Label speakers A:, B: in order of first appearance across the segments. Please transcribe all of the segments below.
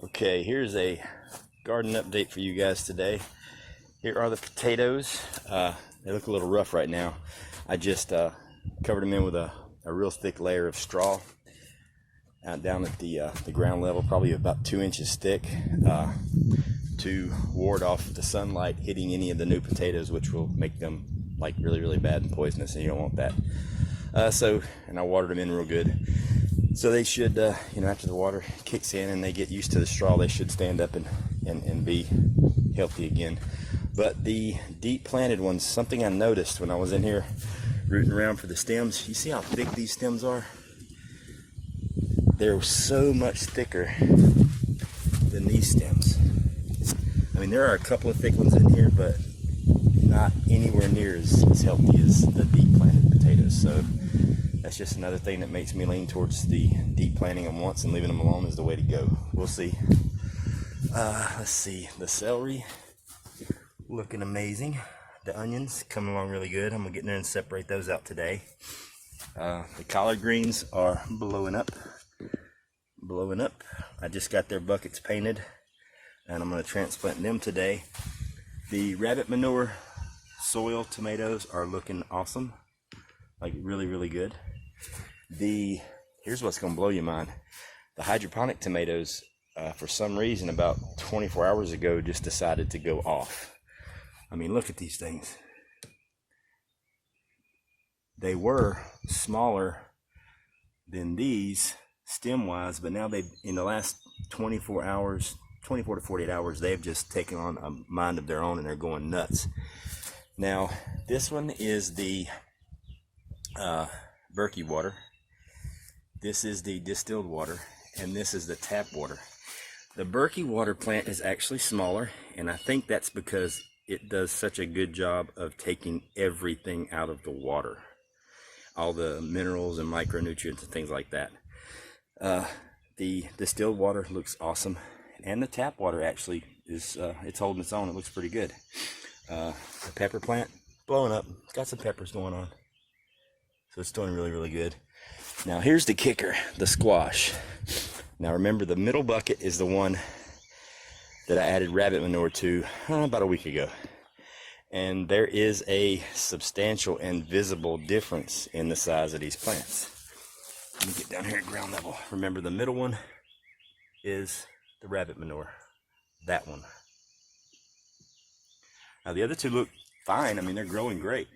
A: Okay, here's a garden update for you guys today. Here are the potatoes. They look a little rough right now. I just covered them in with a real thick layer of straw down at the ground level, probably about 2 inches thick, to ward off the sunlight hitting any of the new potatoes, which will make them like really bad and poisonous, and you don't want that. And I watered them in real good. So they should, after the water kicks in and they get used to the straw, they should stand up and be healthy again. But the deep planted ones, something I noticed when I was in here rooting around for the stems, you see how thick these stems are? They're so much thicker than these stems. I mean, there are a couple of thick ones in here, but not anywhere near as healthy as the deep planted potatoes. So that's just another thing that makes me lean towards the deep planting them once and leaving them alone is the way to go. We'll see. Let's see. The celery looking amazing. The onions coming along really good. I'm gonna get in there and separate those out today. The collard greens are blowing up. I just got their buckets painted and I'm gonna transplant them today. The rabbit manure soil tomatoes are looking awesome. Like really good. Here's what's gonna blow your mind. The hydroponic tomatoes, for some reason about 24 hours ago, just decided to go off. I mean, look at these things. They were smaller than these stem wise, but now in the last 24 to 48 hours, they've just taken on a mind of their own and they're going nuts. Now, this one is the Berkey water. This is the distilled water, and this is the tap water. The Berkey water plant is actually smaller, and I think that's because it does such a good job of taking everything out of the water, all the minerals and micronutrients and things like that. The distilled water looks awesome, and the tap water actually is it's holding its own. It looks pretty good. The pepper plant blowing up, got some peppers going on. So it's doing really good. Now here's the kicker, the squash. Now remember, the middle bucket is the one that I added rabbit manure to about a week ago. And there is a substantial and visible difference in the size of these plants. Let me get down here at ground level. Remember, the middle one is the rabbit manure, that one. Now the other two look fine. I mean, they're growing great.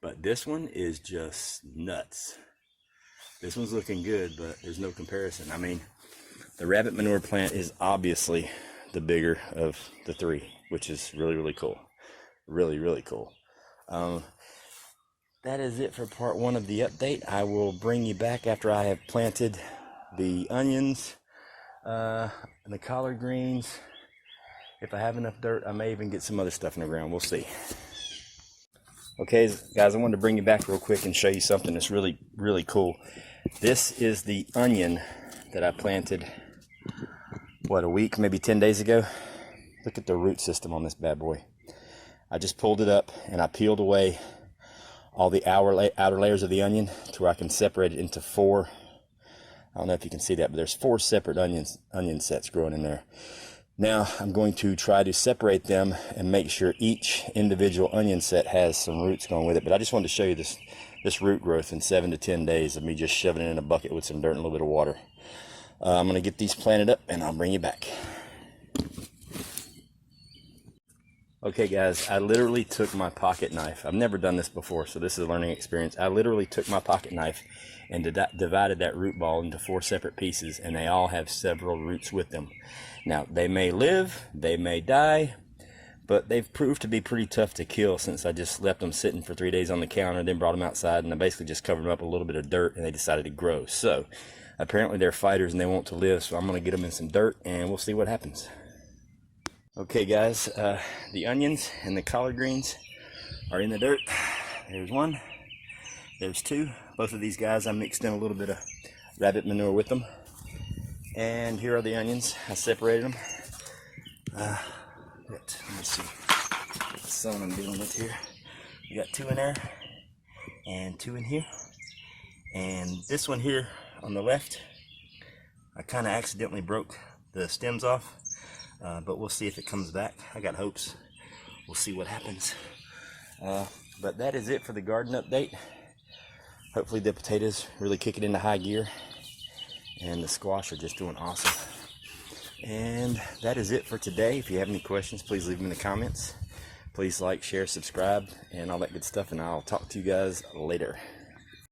A: But this one is just nuts. This one's looking good, but there's no comparison. I mean, the rabbit manure plant is obviously the bigger of the three, which is really cool. Really cool. That is it for part one of the update. I will bring you back after I have planted the onions and the collard greens. If I have enough dirt, I may even get some other stuff in the ground. We'll see. Okay, guys, I wanted to bring you back real quick and show you something that's really cool. This is the onion that I planted, a week, maybe 10 days ago. Look at the root system on this bad boy. I just pulled it up and I peeled away all the outer layers of the onion to where I can separate it into four. I don't know if you can see that, but there's 4 separate onion sets growing in there. Now I'm going to try to separate them and make sure each individual onion set has some roots going with it. But I just wanted to show you this root growth in 7 to 10 days of me just shoving it in a bucket with some dirt and a little bit of water. I'm going to get these planted up and I'll bring you back. Okay guys, I literally took my pocket knife. I've never done this before, so this is a learning experience. I literally took my pocket knife and divided that root ball into 4 separate pieces, and they all have several roots with them. Now, they may live, they may die, but they've proved to be pretty tough to kill since I just left them sitting for 3 days on the counter, then brought them outside, and I basically just covered them up with a little bit of dirt, and they decided to grow. So, apparently they're fighters and they want to live, so I'm going to get them in some dirt, and we'll see what happens. Okay guys, the onions and the collard greens are in the dirt. There's one, there's 2. Both of these guys, I mixed in a little bit of rabbit manure with them. And here are the onions. I separated them. Let me see what zone I'm dealing with here. We got 2 in there and 2 in here. And this one here on the left, I kind of accidentally broke the stems off, but we'll see if it comes back. I got hopes. We'll see what happens. But that is it for the garden update. Hopefully the potatoes really kick it into high gear, and the squash are just doing awesome. And that is it for today. If you have any questions, please leave them in the comments. Please like, share, subscribe, and all that good stuff, and I'll talk to you guys later.